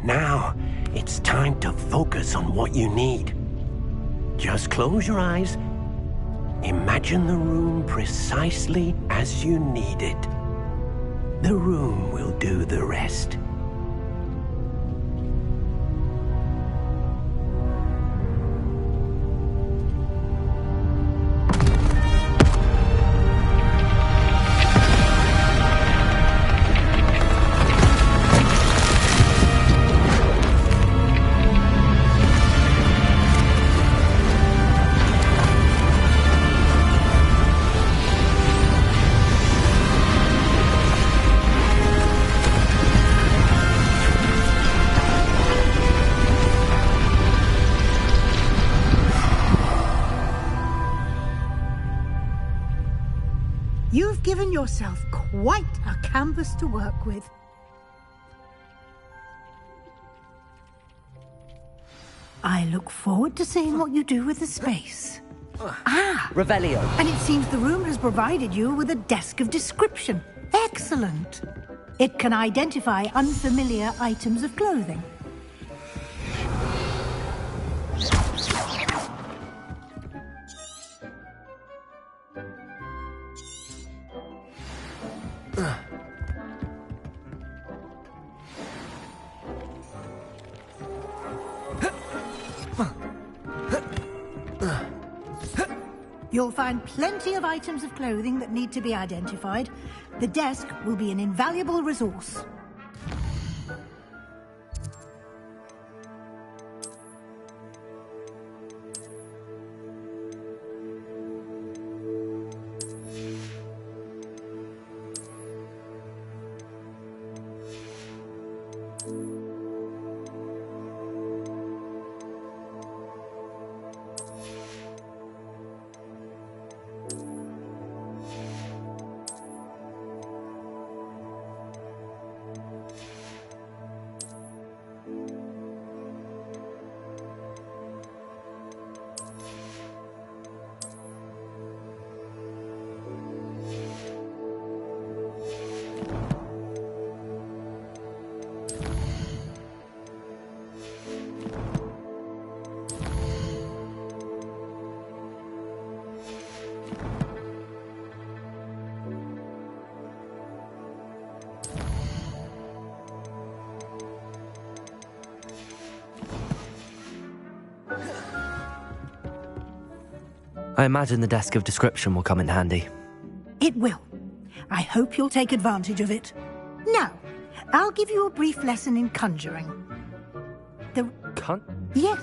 Now, it's time to focus on what you need. Just close your eyes. Imagine the room precisely as you need it. The room will do the rest. You've given yourself quite a canvas to work with. I look forward to seeing what you do with the space. Revelio. And it seems the room has provided you with a desk of description. Excellent. It can identify unfamiliar items of clothing. You'll find plenty of items of clothing that need to be identified. The desk will be an invaluable resource. I imagine the desk of description will come in handy. It will. I hope you'll take advantage of it. Now, I'll give you a brief lesson in conjuring. Yes.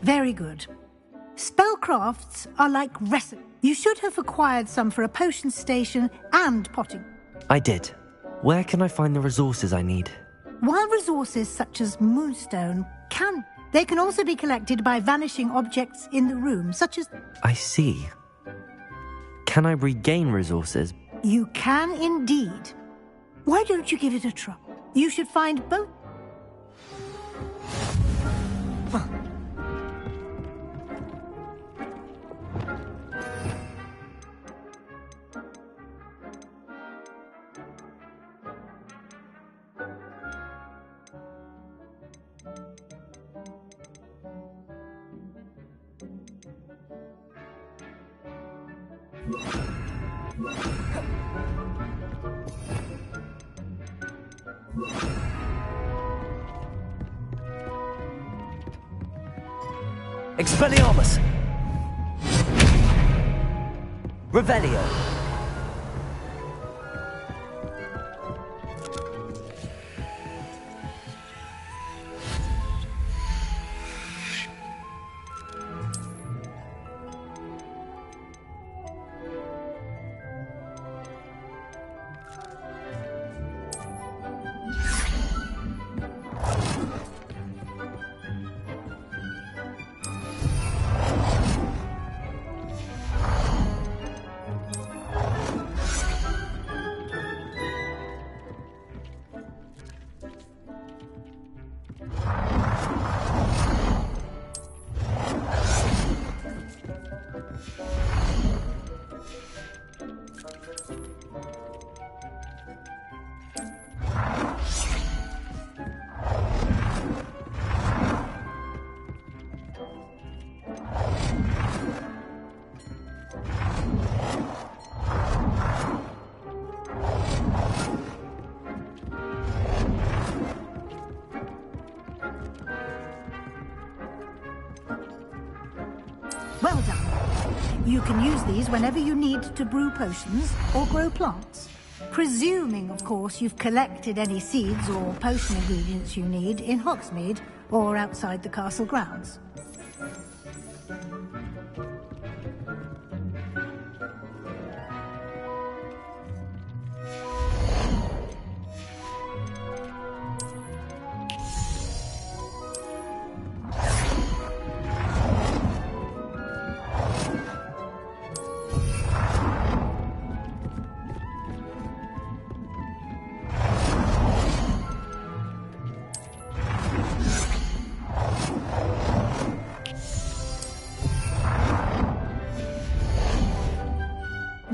Very good. Spellcrafts are like recipes. You should have acquired some for a potion station and potting. I did. Where can I find the resources I need? While resources such as moonstone they can also be collected by vanishing objects in the room, such as... I see. Can I regain resources? You can indeed. Why don't you give it a try? You should find both... Expelliarmus! Revelio! Well done. You can use these whenever you need to brew potions or grow plants. Presuming, of course, you've collected any seeds or potion ingredients you need in Hogsmeade or outside the castle grounds.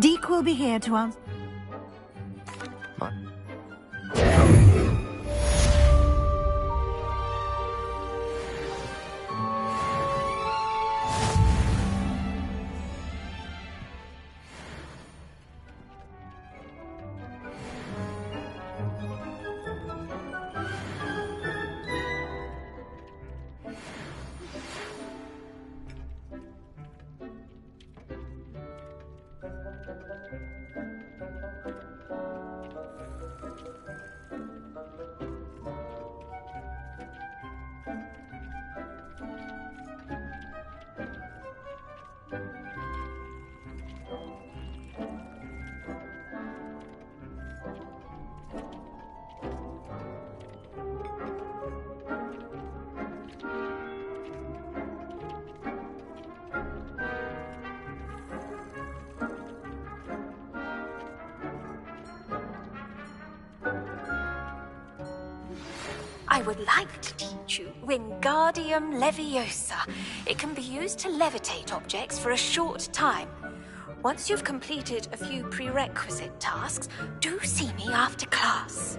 Deke will be here to answer. I would like to teach you Wingardium Leviosa. It can be used to levitate objects for a short time. Once you've completed a few prerequisite tasks, do see me after class.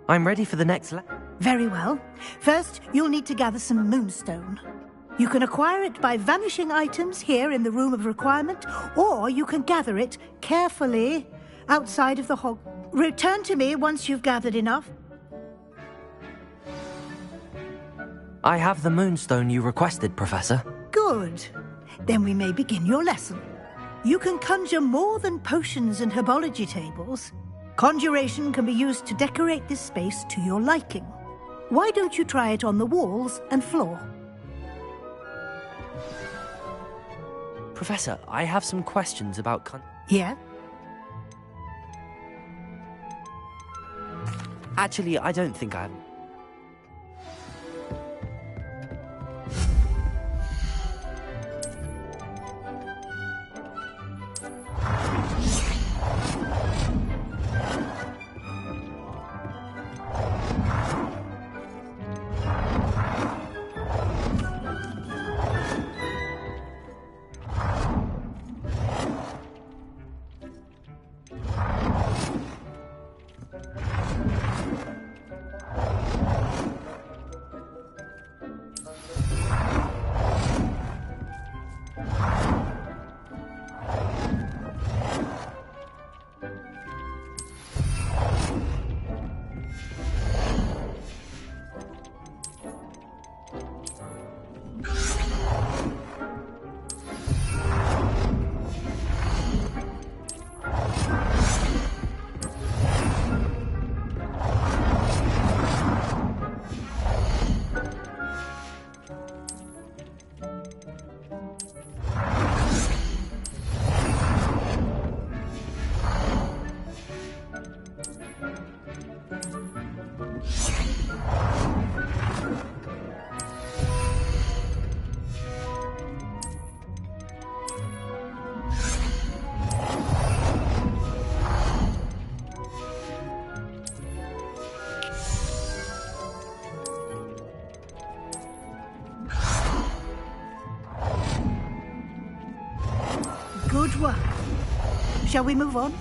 I'm ready for the next Very well. First, you'll need to gather some moonstone. You can acquire it by vanishing items here in the Room of Requirement, or you can gather it carefully outside of the hog. Return to me once you've gathered enough. I have the moonstone you requested, Professor. Good. Then we may begin your lesson. You can conjure more than potions and herbology tables. Conjuration can be used to decorate this space to your liking. Why don't you try it on the walls and floor? Professor, I have some questions about Yeah? Actually, I don't think I... Good work. Shall we move on?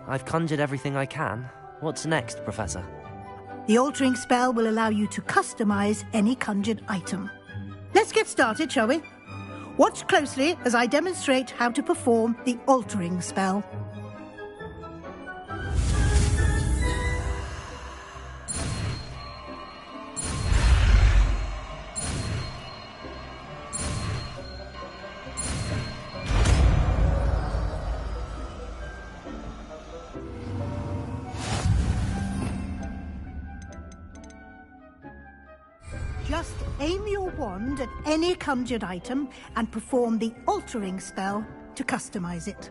I've conjured everything I can. What's next, Professor? The altering spell will allow you to customize any conjured item. Let's get started, shall we? Watch closely as I demonstrate how to perform the altering spell. Just aim your wand at any conjured item and perform the altering spell to customize it.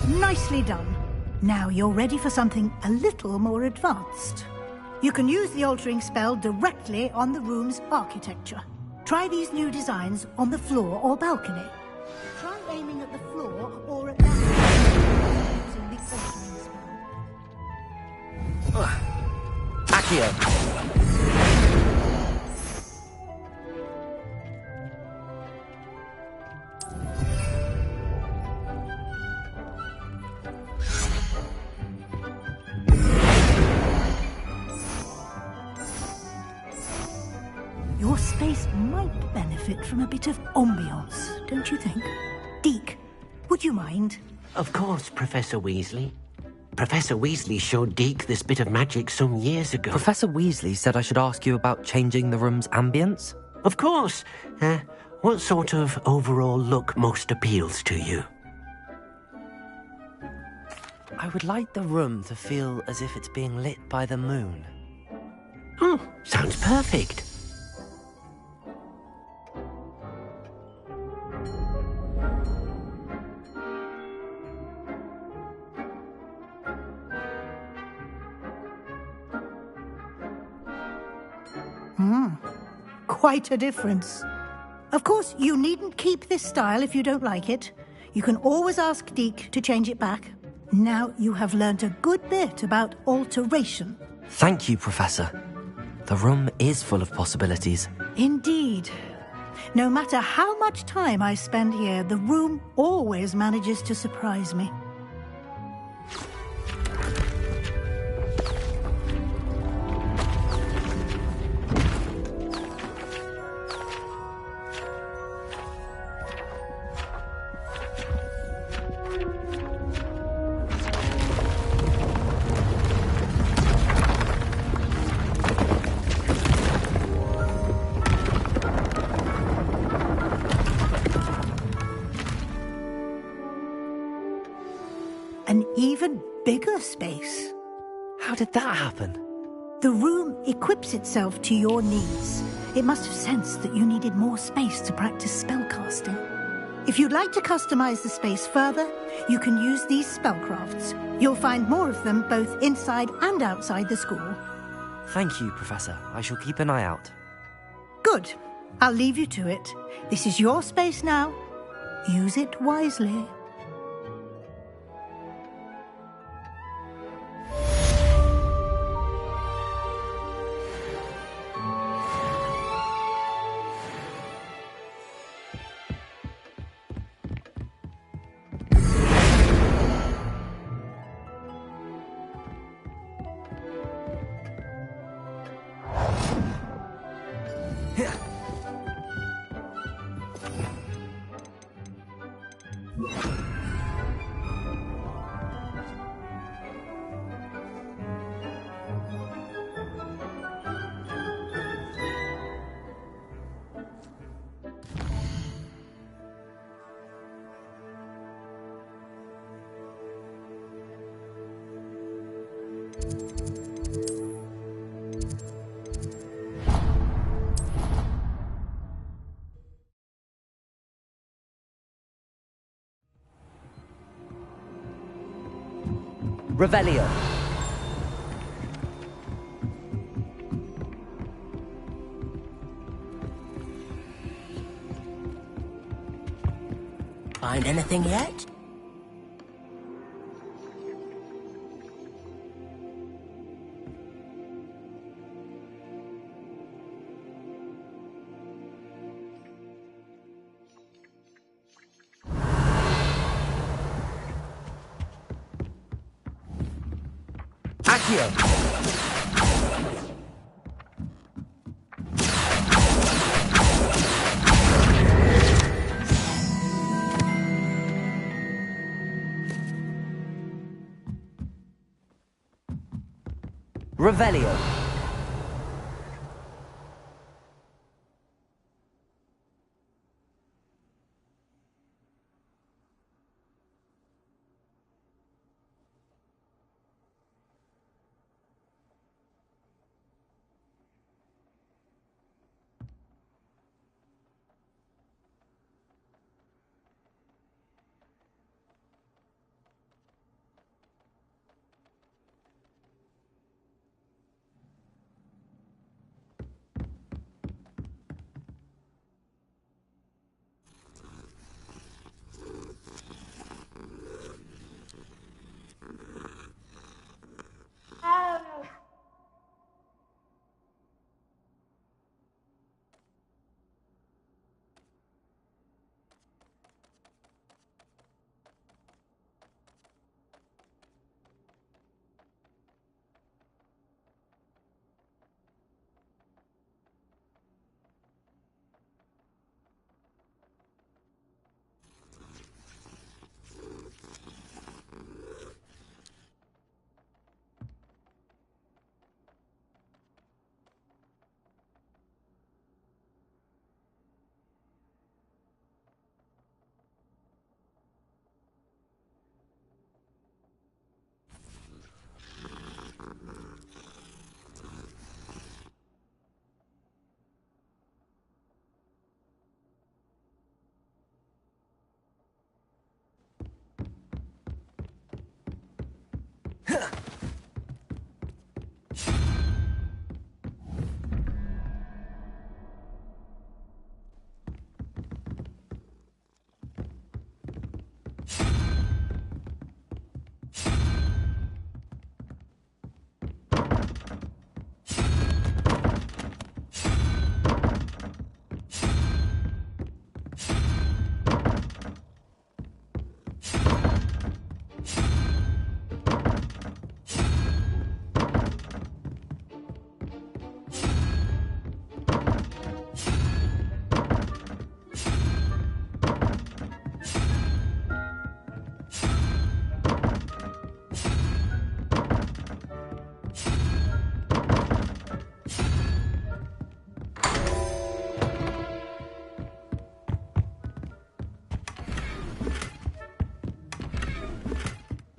Nicely done. Now you're ready for something a little more advanced. You can use the altering spell directly on the room's architecture. Try these new designs on the floor or balcony. Try aiming at the floor or at that using the altering spell. Accio! Your space might benefit from a bit of ambiance, don't you think? Deke, would you mind? Of course, Professor Weasley. Professor Weasley showed Deke this bit of magic some years ago. Professor Weasley said I should ask you about changing the room's ambience? Of course. What sort of overall look most appeals to you? I would like the room to feel as if it's being lit by the moon. Oh, sounds perfect. Quite a difference. Of course, you needn't keep this style if you don't like it. You can always ask Deke to change it back. Now you have learnt a good bit about alteration. Thank you, Professor. The room is full of possibilities. Indeed. No matter how much time I spend here, the room always manages to surprise me. An even bigger space. How did that happen? The room equips itself to your needs. It must have sensed that you needed more space to practice spellcasting. If you'd like to customize the space further, you can use these spellcrafts. You'll find more of them both inside and outside the school. Thank you, Professor. I shall keep an eye out. Good. I'll leave you to it. This is your space now. Use it wisely. Revelio. Find anything yet? Accio! Revelio.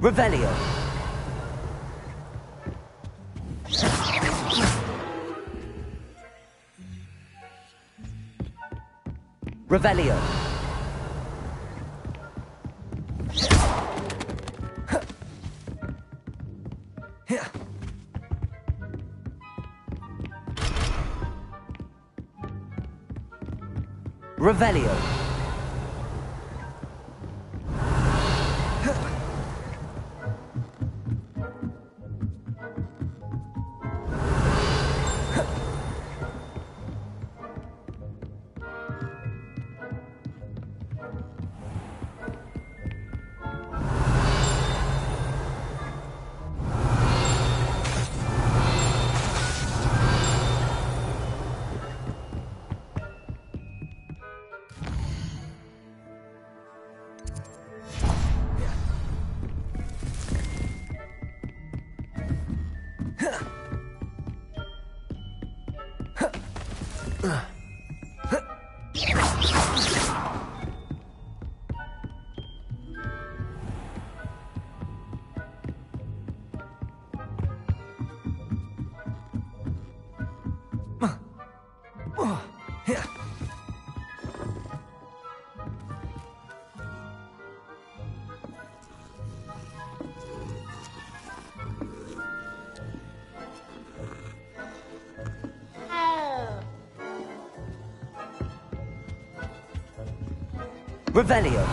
Revelio. Revelio. Revelio. Revelio.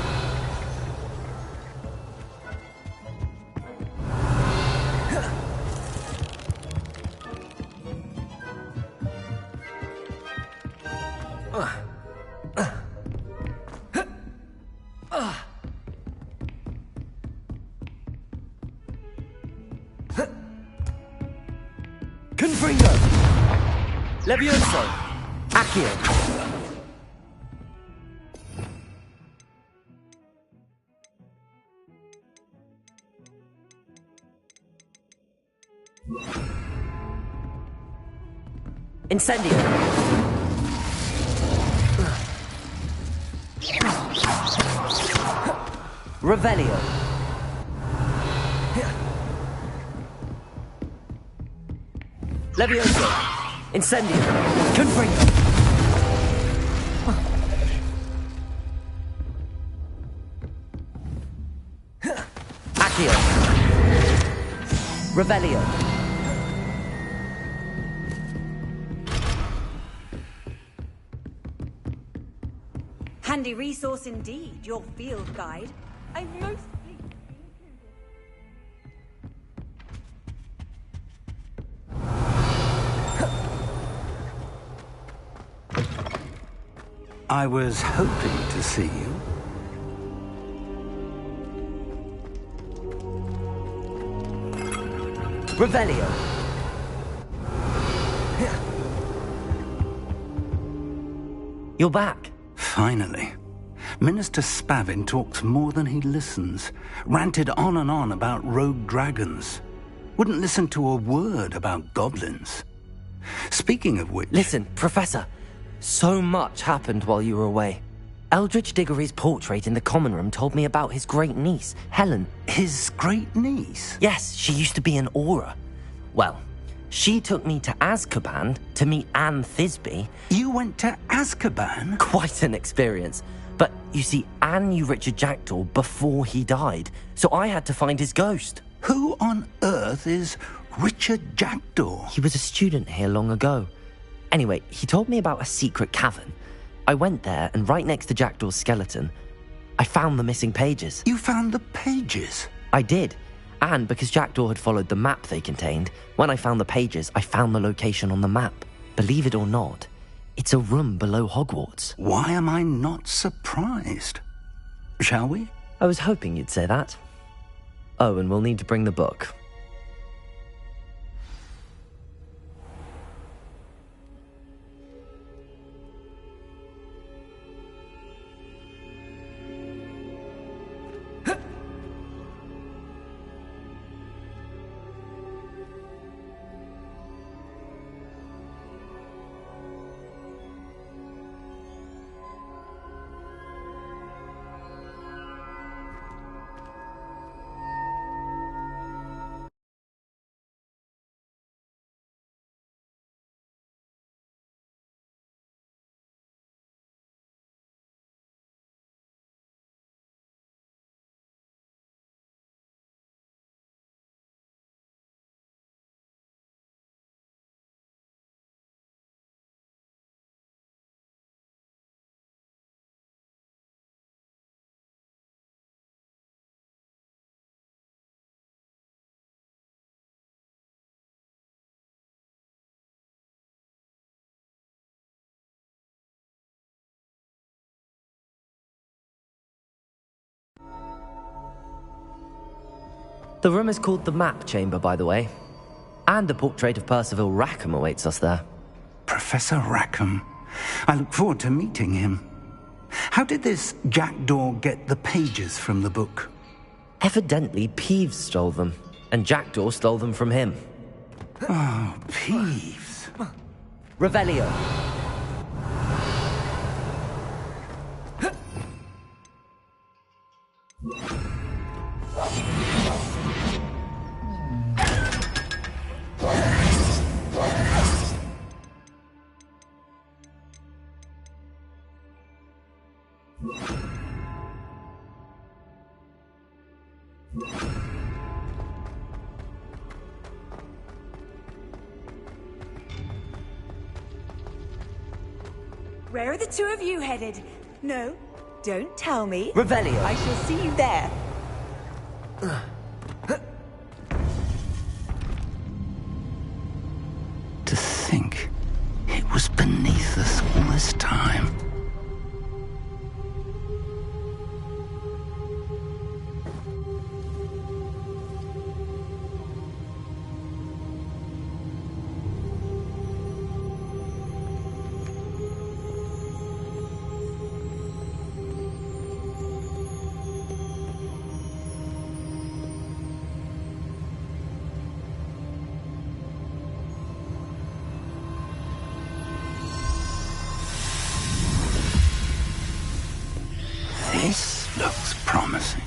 Confringo. Levioso. Accio. Incendio. Revelio. Levioso. Incendio. Confringo. Accio. Revelio. Handy resource indeed, your field guide. I'm most pleased to be included. I was hoping to see you. Revelio. You're back. Finally. Minister Spavin talks more than he listens. Ranted on and on about rogue dragons. Wouldn't listen to a word about goblins. Speaking of which... Listen, Professor. So much happened while you were away. Eldridge Diggory's portrait in the common room told me about his great niece, Helen. His great niece? Yes, she used to be an Auror. Well, she took me to Azkaban to meet Anne Thisbe. You went to Azkaban? Quite an experience. But you see, Anne knew Richard Jackdaw before he died, so I had to find his ghost. Who on earth is Richard Jackdaw? He was a student here long ago. Anyway, he told me about a secret cavern. I went there, and right next to Jackdaw's skeleton, I found the missing pages. You found the pages? I did. And because Jackdaw had followed the map they contained, when I found the pages, I found the location on the map. Believe it or not, it's a room below Hogwarts. Why am I not surprised? Shall we? I was hoping you'd say that. Oh, and we'll need to bring the book. The room is called the Map Chamber, by the way. And a portrait of Percival Rackham awaits us there. Professor Rackham. I look forward to meeting him. How did this Jackdaw get the pages from the book? Evidently, Peeves stole them, and Jackdaw stole them from him. Oh, Peeves. Revelio. Where are the two of you headed? No, don't tell me. Revelio. I shall see you there. To think it was beneath us all this time. This looks promising.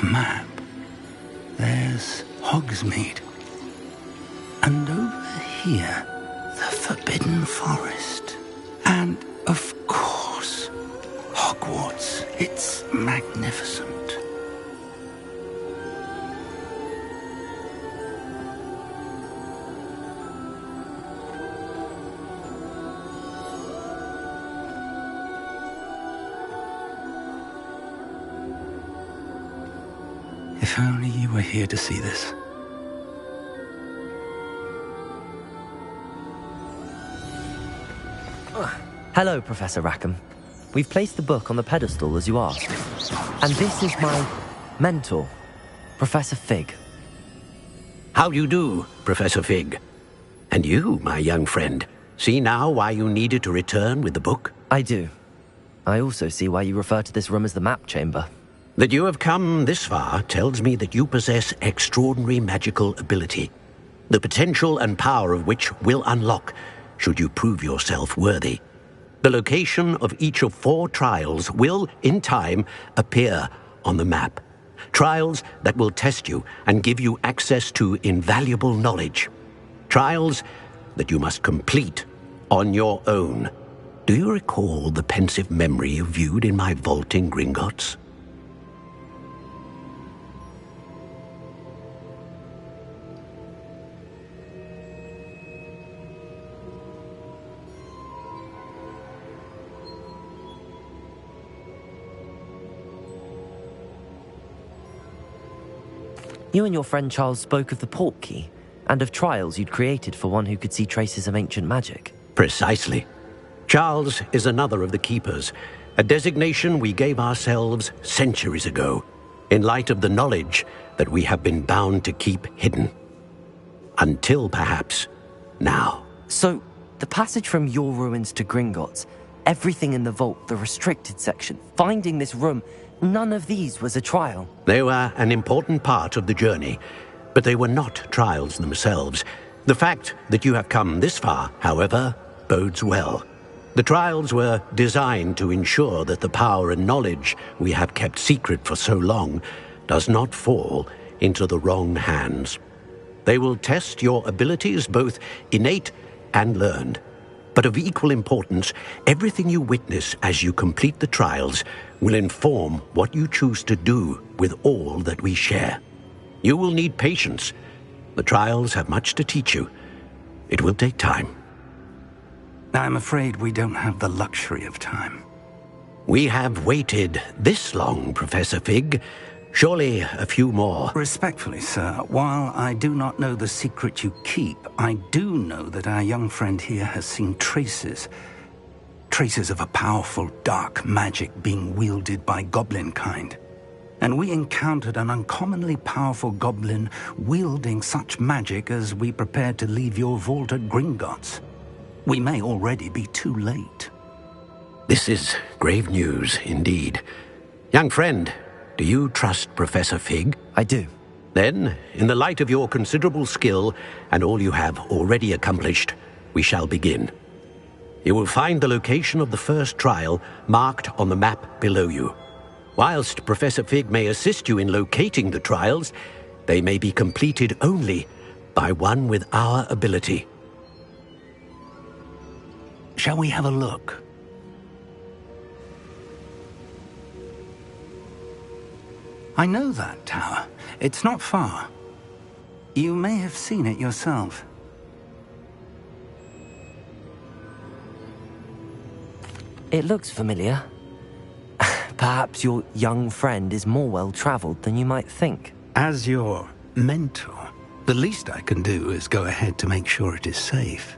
Map. There's Hogsmeade. And over here, the Forbidden Forest. And, of course, Hogwarts. It's magnificent. If only you were here to see this. Hello, Professor Rackham. We've placed the book on the pedestal as you asked. And this is my mentor, Professor Fig. How do you do, Professor Fig? And you, my young friend, see now why you needed to return with the book? I do. I also see why you refer to this room as the Map Chamber. That you have come this far tells me that you possess extraordinary magical ability, the potential and power of which will unlock should you prove yourself worthy. The location of each of 4 trials will, in time, appear on the map. Trials that will test you and give you access to invaluable knowledge. Trials that you must complete on your own. Do you recall the pensive memory you viewed in my vault in Gringotts? You and your friend Charles spoke of the port key, and of trials you'd created for one who could see traces of ancient magic. Precisely. Charles is another of the Keepers, a designation we gave ourselves centuries ago, in light of the knowledge that we have been bound to keep hidden. Until, perhaps, now. So, the passage from your ruins to Gringotts, everything in the vault, the restricted section, finding this room, none of these was a trial. They were an important part of the journey, but they were not trials themselves. The fact that you have come this far, however, bodes well. The trials were designed to ensure that the power and knowledge we have kept secret for so long does not fall into the wrong hands. They will test your abilities, both innate and learned. But of equal importance, everything you witness as you complete the trials will inform what you choose to do with all that we share. You will need patience. The trials have much to teach you. It will take time. I'm afraid we don't have the luxury of time. We have waited this long, Professor Fig. Surely a few more. Respectfully, sir, while I do not know the secret you keep, I do know that our young friend here has seen traces of a powerful dark magic being wielded by goblin kind. And we encountered an uncommonly powerful goblin wielding such magic as we prepared to leave your vault at Gringotts. We may already be too late. This is grave news indeed. Young friend, do you trust Professor Fig? I do. Then, in the light of your considerable skill and all you have already accomplished, we shall begin. You will find the location of the first trial marked on the map below you. Whilst Professor Fig may assist you in locating the trials, they may be completed only by one with our ability. Shall we have a look? I know that tower. It's not far. You may have seen it yourself. It looks familiar. Perhaps your young friend is more well-traveled than you might think. As your mentor, the least I can do is go ahead to make sure it is safe.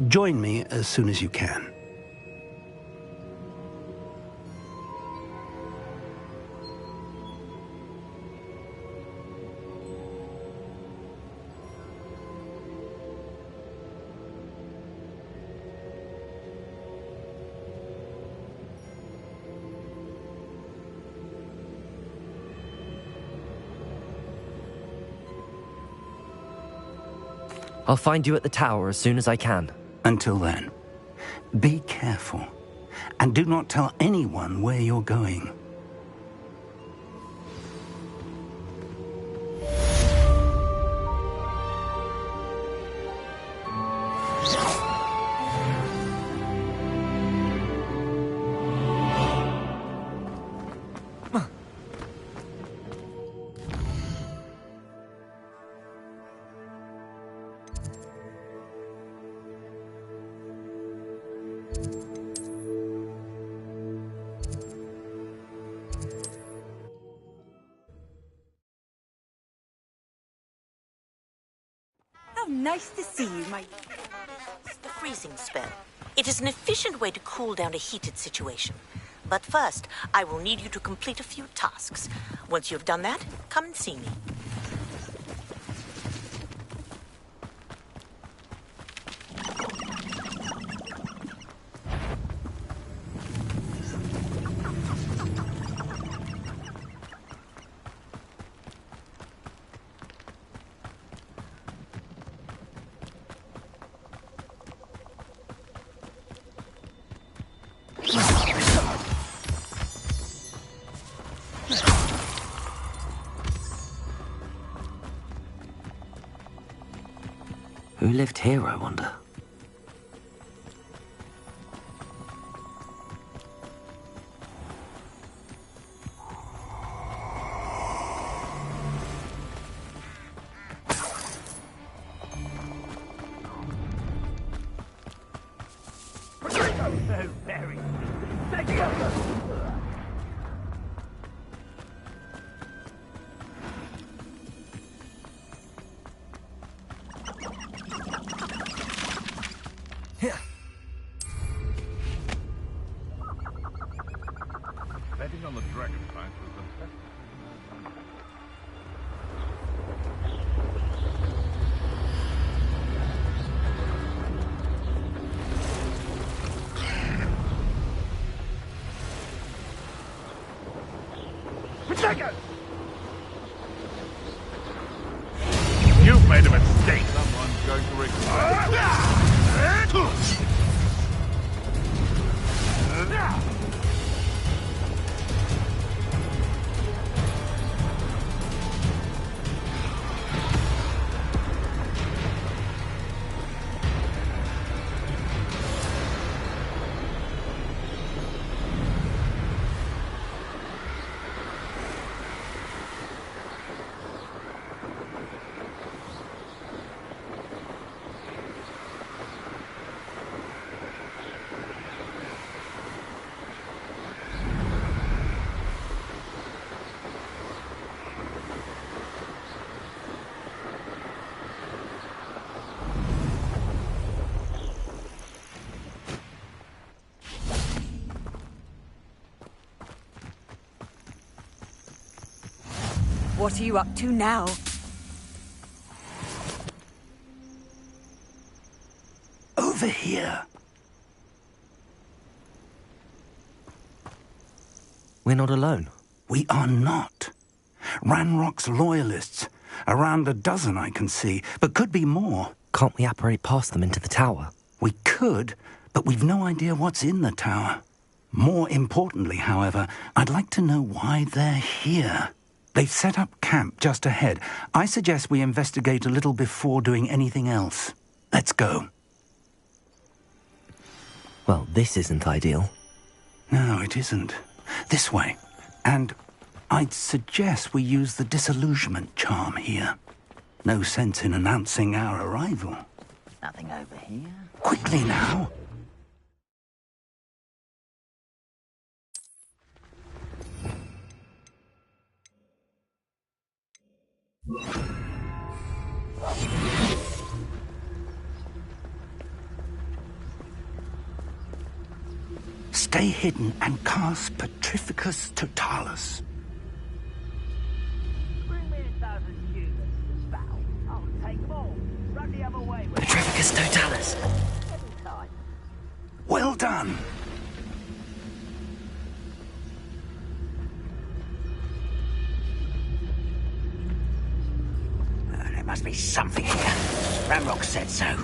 Join me as soon as you can. I'll find you at the tower as soon as I can. Until then, be careful, and do not tell anyone where you're going. How nice to see you, my... It's the freezing spell. It is an efficient way to cool down a heated situation. But first, I will need you to complete a few tasks. Once you've done that, come and see me. Who lived here, I wonder? Betting on the dragon fight was the best. You've made a mistake. Someone's going to regret What are you up to now? Over here. We're not alone. We are not. Ranrock's loyalists. Around a dozen I can see, but could be more. Can't we apparate past them into the tower? We could, but we've no idea what's in the tower. More importantly, however, I'd like to know why they're here. They've set up camp just ahead. I suggest we investigate a little before doing anything else. Let's go. Well, this isn't ideal. No, it isn't. This way. And I'd suggest we use the disillusionment charm here. No sense in announcing our arrival. Nothing over here. Quickly now. Stay hidden and cast Petrificus Totalis. Bring me 1,000 humans to battle. I'll take them all. Run the other way with Petrificus Totalis. every time. Well done. There must be something here. Ramrock said so.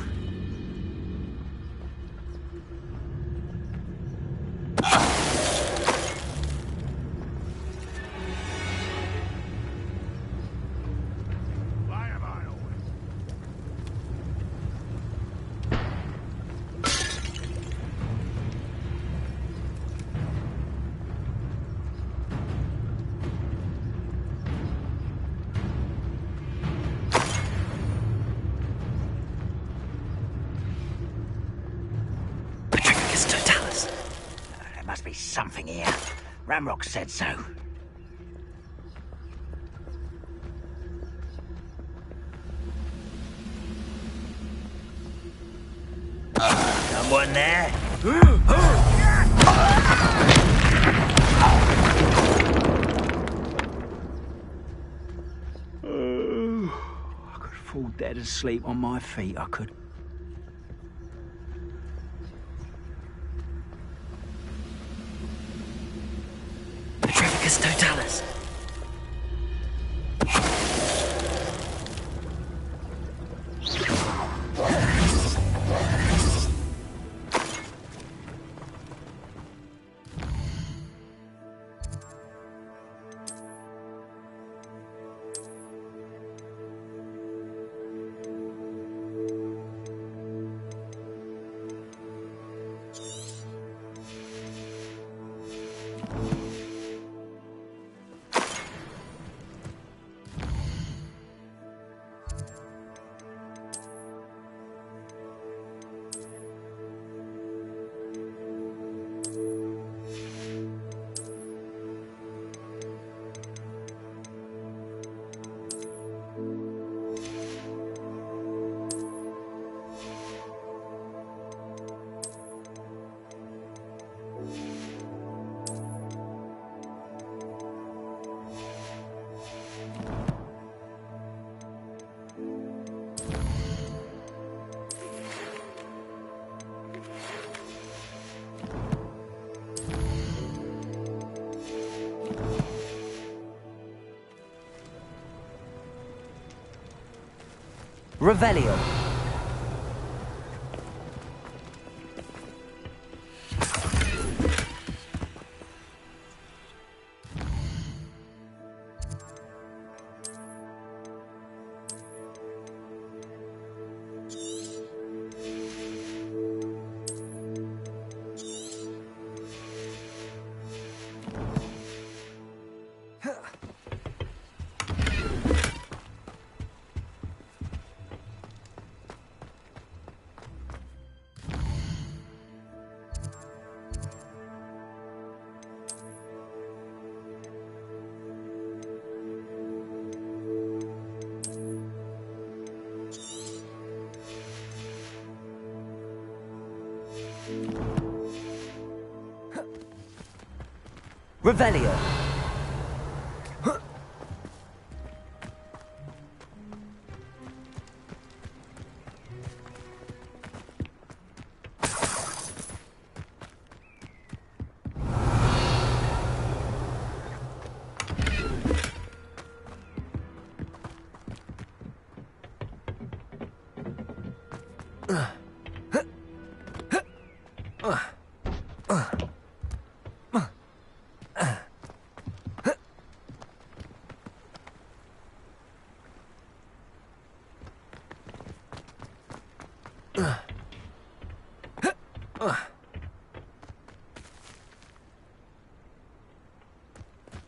Petrificus Totalis. There must be something here. Ramrock said so. Someone there? I could fall dead asleep on my feet, I could. Petrificus Totalis. Revelio. Revelio.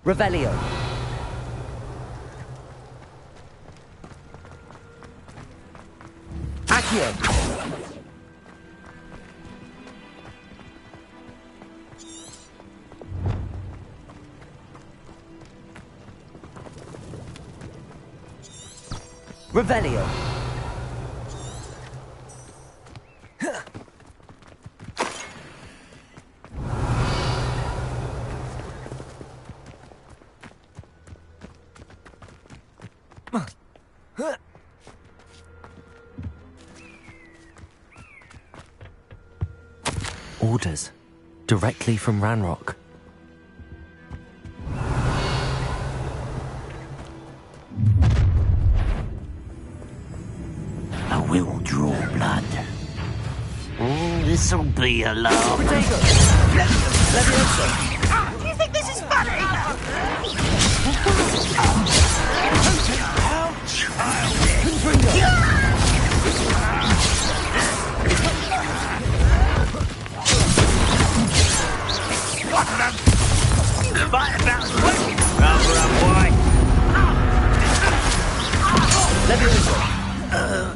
Revelio. Accio. Revelio. Orders. Directly from Ranrock. I will draw blood. This'll be a laugh. Do you think this is funny?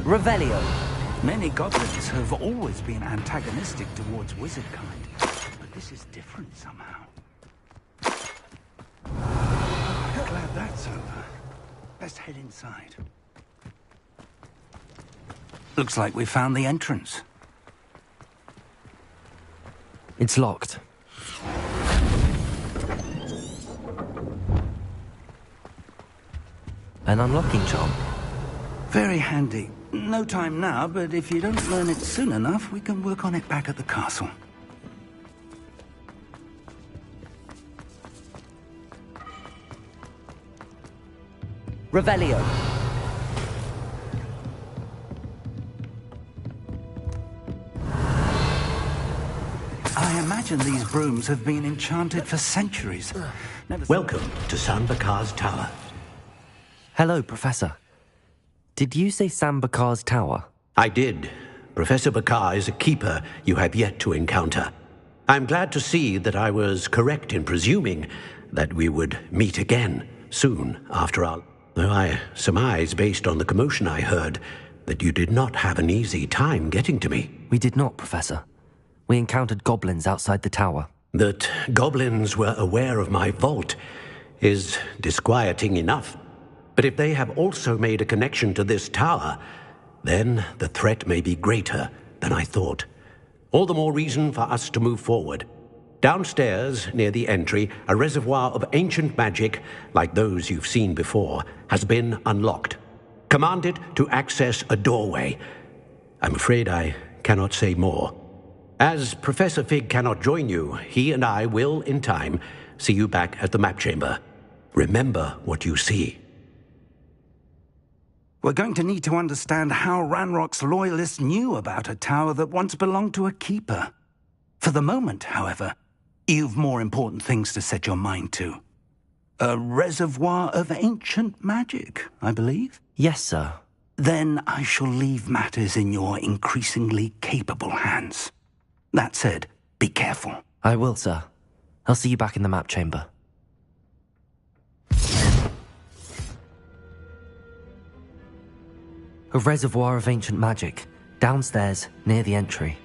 Revelio. Many goblins have always been antagonistic towards wizard kind, but this is different somehow. Glad that's over. Best head inside. Looks like we found the entrance. It's locked. An unlocking charm. Very handy. No time now, but if you don't learn it soon enough, we can work on it back at the castle. Revelio. I imagine these brooms have been enchanted for centuries. Welcome to San Bakar's Tower. Hello, Professor. Did you say Sam Bakar's tower? I did. Professor Bakar is a keeper you have yet to encounter. I'm glad to see that I was correct in presuming that we would meet again soon after our... Though I surmise, based on the commotion I heard, that you did not have an easy time getting to me. We did not, Professor. We encountered goblins outside the tower. That goblins were aware of my vault is disquieting enough. But if they have also made a connection to this tower, then the threat may be greater than I thought. All the more reason for us to move forward. Downstairs, near the entry, a reservoir of ancient magic, like those you've seen before, has been unlocked. Command it to access a doorway. I'm afraid I cannot say more. As Professor Fig cannot join you, he and I will, in time, see you back at the map chamber. Remember what you see. We're going to need to understand how Ranrock's loyalists knew about a tower that once belonged to a keeper. For the moment, however, you've more important things to set your mind to. A reservoir of ancient magic, I believe? Yes, sir. Then I shall leave matters in your increasingly capable hands. That said, be careful. I will, sir. I'll see you back in the map chamber. A reservoir of ancient magic, downstairs near the entry.